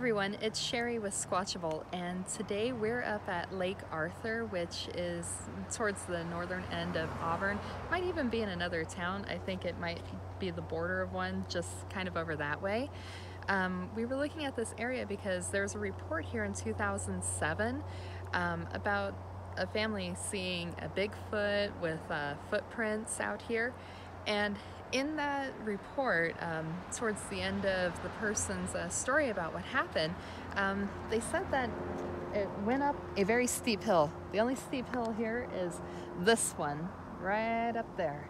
everyone, it's Sherry with Squatchable, and today we're up at Lake Arthur, which is towards the northern end of Auburn. Might even be in another town. I think it might be the border of one, just kind of over that way. We were looking at this area because there's a report here in 2007 about a family seeing a Bigfoot with footprints out here. And in that report, towards the end of the person's story about what happened, they said that it went up a very steep hill. The only steep hill here is this one, right up there,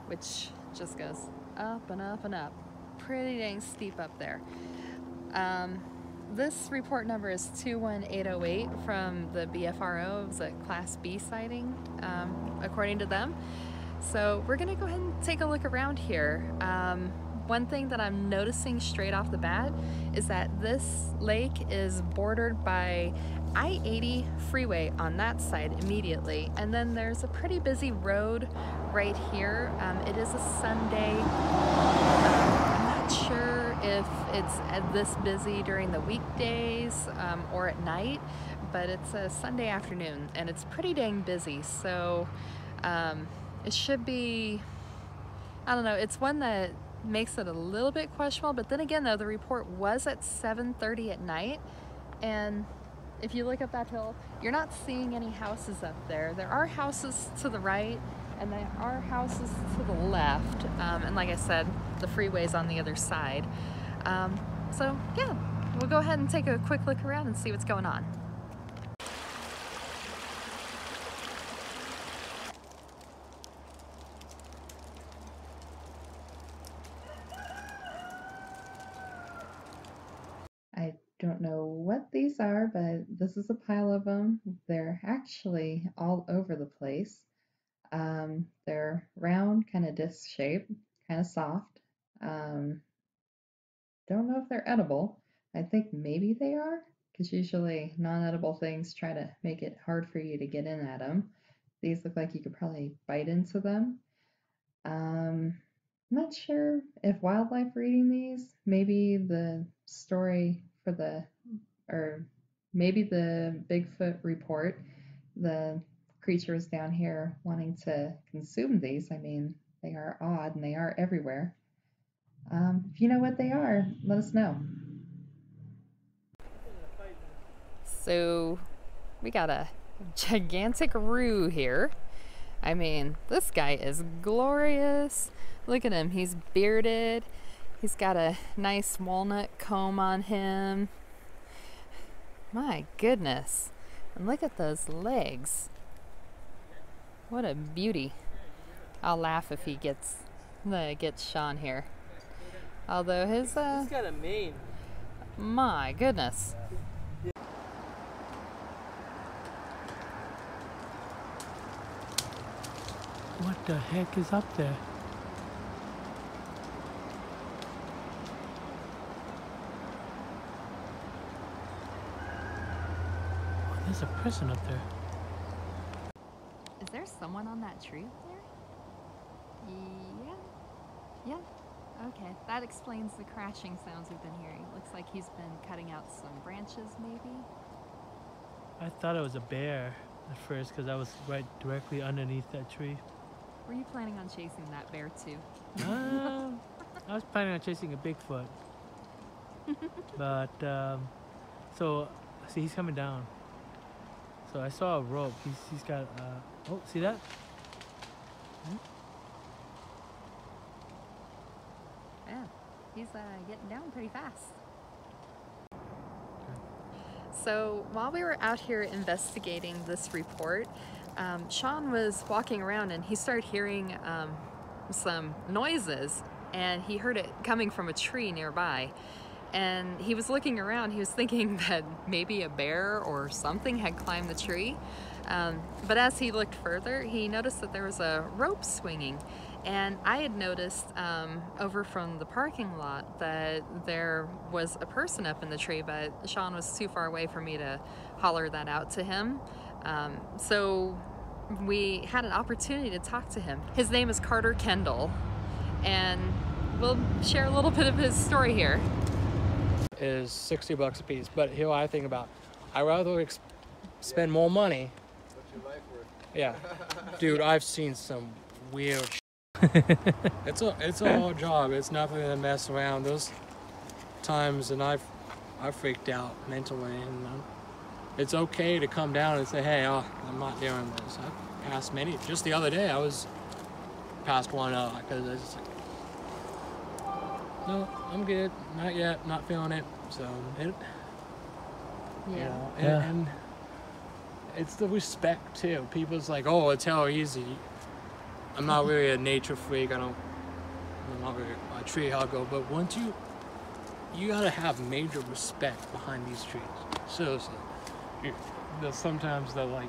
which just goes up and up and up. Pretty dang steep up there. This report number is 21808 from the BFRO. It was a Class B sighting, according to them. So we're gonna go ahead and take a look around here. One thing that I'm noticing straight off the bat is that this lake is bordered by I-80 freeway on that side immediately, and then there's a pretty busy road right here. It is a Sunday. I'm not sure if it's this busy during the weekdays or at night, but it's a Sunday afternoon and it's pretty dang busy. So it should be, I don't know, it's one that makes it a little bit questionable, but then again though, the report was at 7:30 at night, and if you look up that hill, you're not seeing any houses up there. There are houses to the right, and there are houses to the left, and like I said, the freeway's on the other side. So yeah, we'll go ahead and take a quick look around and see what's going on. I don't know what these are, but this is a pile of them. They're actually all over the place. They're round, kind of disc shaped, kind of soft. Don't know if they're edible. I think maybe they are, because usually non-edible things try to make it hard for you to get in at them. These look like you could probably bite into them. I'm not sure if wildlife are eating these. Maybe the story for maybe the Bigfoot report, the creatures down here wanting to consume these. I mean, they are odd and they are everywhere. If you know what they are, let us know. So we got a gigantic roo here. I mean, this guy is glorious. Look at him, he's bearded. He's got a nice walnut comb on him. My goodness. And look at those legs. What a beauty. I'll laugh if he gets Sean here. Although his he's got a mane. My goodness. What the heck is up there? Oh, there's a person up there. Is there someone on that tree up there? Yeah. Okay, that explains the crashing sounds we've been hearing. Looks like he's been cutting out some branches, maybe. I thought it was a bear at first because I was right directly underneath that tree. Were you planning on chasing that bear too? I was planning on chasing a Bigfoot. But, so, see, he's coming down. So I saw a rope. He's got, oh, see that? Yeah, he's getting down pretty fast. So while we were out here investigating this report, Sean was walking around and he started hearing some noises, and he heard it coming from a tree nearby. And he was looking around, he was thinking that maybe a bear or something had climbed the tree. But as he looked further, he noticed that there was a rope swinging. And I had noticed over from the parking lot that there was a person up in the tree, but Sean was too far away for me to holler that out to him. So we had an opportunity to talk to him. His name is Carter Kendall, and we'll share a little bit of his story here. is 60 bucks a piece. But here I think about, I'd rather spend more money. What's your life worth? Yeah, dude, I've seen some weird. It's a hard job. It's nothing to mess around. Those times, and I've freaked out mentally, and it's okay to come down and say, hey, I'm not doing this. I've passed many. Just the other day, I was past one because I was like, no, I'm good. Not yet. Not feeling it. So it. Yeah. You know, Yeah. and it's the respect too. People's like, oh, it's how easy. I'm not really a nature freak. I'm not really a tree hugger. But once you gotta have major respect behind these trees. Seriously. Sometimes they're like, I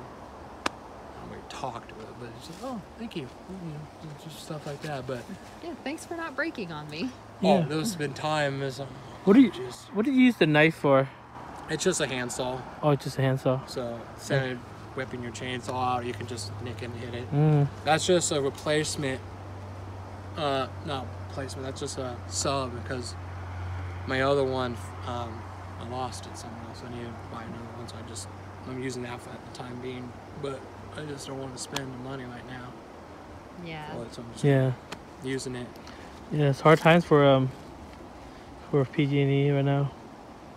don't really talk to it, but it's like, oh, thank you. Just stuff like that. But Yeah, thanks for not breaking on me. Yeah. there's been times. What do you use the knife for? It's just a handsaw. Oh, it's just a handsaw. So instead of whipping your chainsaw out, you can just nick and hit it. Mm. That's just a replacement. Not replacement. That's just a sub because my other one, I lost it somewhere else. I need to buy another one, so I'm using that for the time being. But I just don't want to spend the money right now. Yeah. So I'm just Yeah. using it. Yeah, it's hard times for PG&E right now.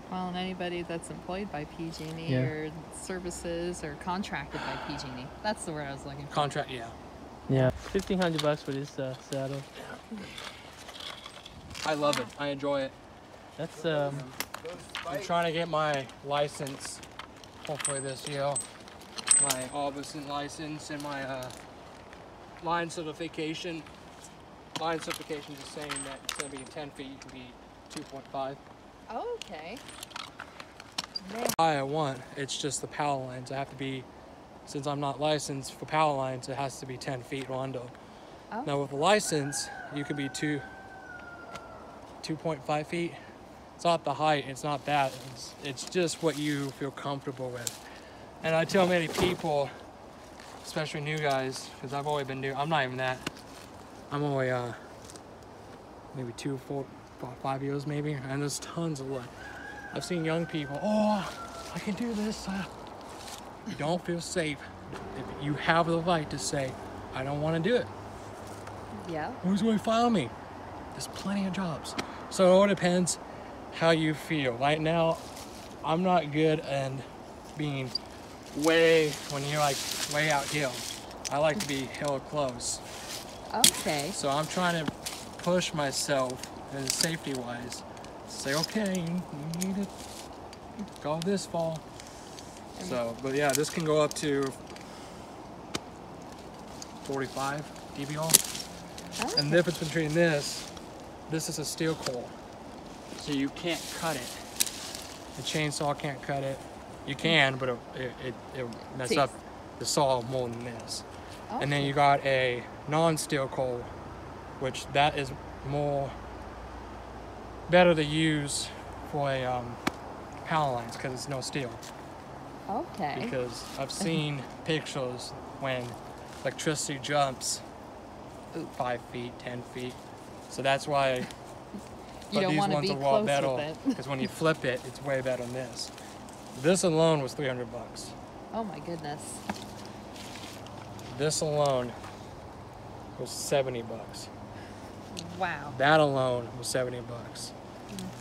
Well, and anybody that's employed by PG&E Yeah. or services or contracted by PG&E. That's the word I was looking for. Contract, yeah. Yeah. $1,500 for this saddle. I love it. I enjoy it. That's I'm trying to get my license, hopefully this year. My Arbison license and my line certification. Line certification is saying that instead of being 10 feet, you can be 2.5. Okay. I want, it's just the power lines. I have to be, since I'm not licensed for power lines, it has to be 10 feet or under. Oh. Now with a license, you could be 2.5 feet. It's not the height, it's not that. It's just what you feel comfortable with. And I tell many people, especially new guys, because I've always been I'm not even that. I'm only maybe 2, 4, 5 years maybe, and there's tons of like, I've seen young people, oh, I can do this. You don't feel safe. If you have the right to say, I don't want to do it. Yeah. Who's going to file me? There's plenty of jobs. So it all depends how you feel. Right now, I'm not good at being when you're like way out here. I like to be hella close. Okay. So I'm trying to push myself and safety-wise. Say, okay, you need to go this far. So, but yeah, this can go up to 45 dBr. Okay. And the difference between this is a steel core. So you can't cut it. The chainsaw can't cut it. You can, but it'll mess Teeth. up the saw more than this. Okay. And then you got a non-steel core, which that is better to use for a power lines because it's no steel. Okay. Because I've seen pictures when electricity jumps 5 feet, 10 feet. So that's why. You don't want to be close better with it. because when you flip it, it's way better than this. This alone was $300. Oh my goodness. This alone was $70. Wow. That alone was $70.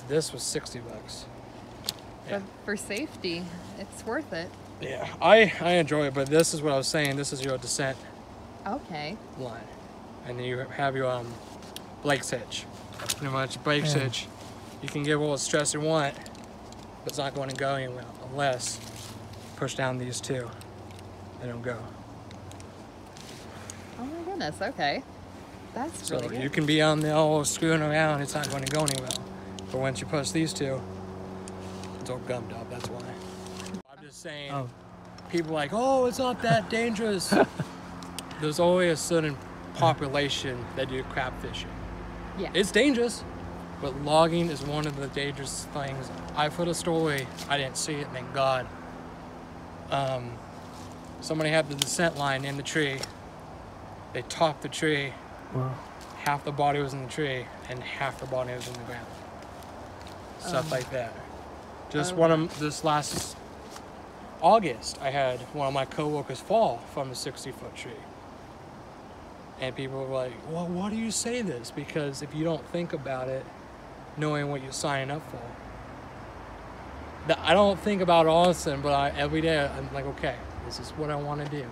This was $60. Yeah. But for safety, it's worth it. Yeah, I enjoy it, but this is what I was saying. This is your descent Okay. line, and then you have your Blake's hitch. Pretty much Blake's hitch. You can give all the stress you want, but it's not going to go anywhere unless you push down these two. They don't go. Oh my goodness. Okay. That's So really good. you can be on there all screwing around. It's not going to go anywhere. But once you push these two, it's all gummed up. That's why. I'm just saying. Oh. People are like, oh, it's not that dangerous. There's only a certain population that do crab fishing. Yeah. It's dangerous, but logging is one of the dangerous things. I put a story, I didn't see it, thank God. Somebody had the descent line in the tree. They topped the tree. Wow. Half the body was in the tree, and half the body was in the ground. stuff like that. Just Oh. this last August, I had one of my coworkers fall from a 60-foot tree. And people were like, well, why do you say this? Because if you don't think about it, knowing what you're signing up for. I don't think about it often, but every day I'm like, okay, this is what I want to do.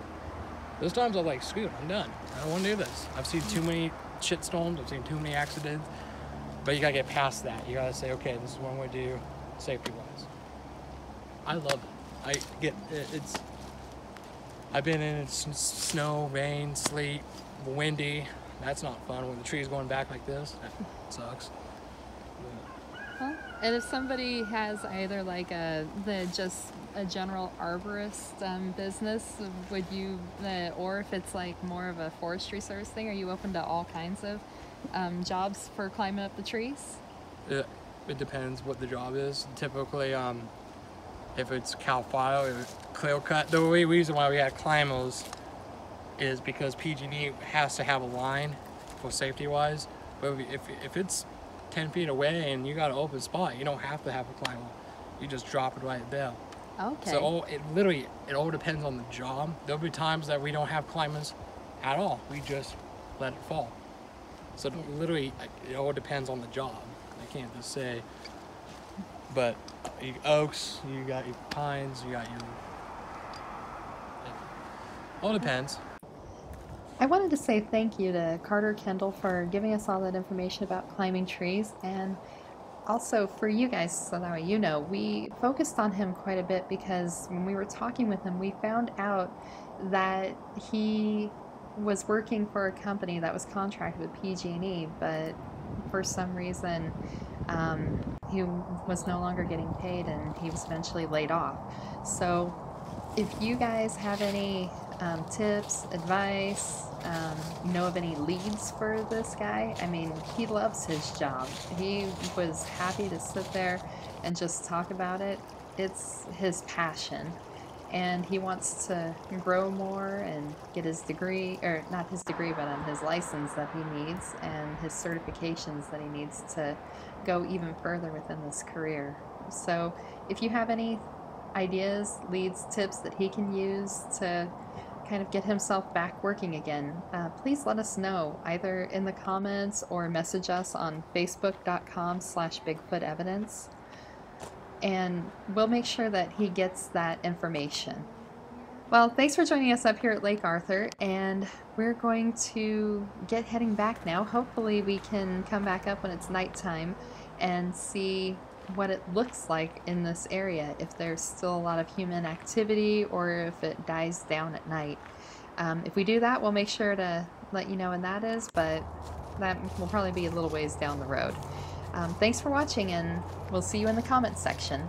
Those times I'm like, screw it, I'm done. I don't want to do this. I've seen too many shitstorms, I've seen too many accidents. But you gotta get past that. You gotta say, okay, this is what I'm gonna do, safety-wise. I love it. I get it. I've been in snow, rain, sleet, windy. That's not fun when the tree's going back like this. That sucks. Well, and if somebody has either like just a general arborist business, would you, or if it's like more of a forestry service thing, are you open to all kinds of jobs for climbing up the trees? It depends what the job is. Typically, if it's cal file or clear cut, the reason why we had climbers is because PG&E has to have a line for safety wise. But if it's 10 feet away and you got an open spot, you don't have to have a climber. You just drop it right there. Okay. So it all depends on the job. There'll be times that we don't have climbers at all. We just let it fall. So literally, it all depends on the job. I can't just say. But you oaks, you got your pines, you got your. It all depends. I wanted to say thank you to Carter Kendall for giving us all that information about climbing trees, and also for you guys, so that way you know, we focused on him quite a bit because when we were talking with him, we found out that he was working for a company that was contracted with PG&E, but for some reason he was no longer getting paid and he was eventually laid off. So if you guys have any tips, advice, know of any leads for this guy, I mean, he loves his job. He was happy to sit there and just talk about it. It's his passion. And he wants to grow more and get his degree, or not his degree, but his license that he needs and his certifications that he needs to go even further within this career. So if you have any ideas, leads, tips that he can use to kind of get himself back working again, please let us know either in the comments or message us on facebook.com/BigfootEvidence. And we'll make sure that he gets that information. Well, thanks for joining us up here at Lake Arthur, and we're going to get heading back now. Hopefully we can come back up when it's nighttime and see what it looks like in this area, if there's still a lot of human activity or if it dies down at night. If we do that, we'll make sure to let you know when that is, but that will probably be a little ways down the road. Thanks for watching, and we'll see you in the comments section.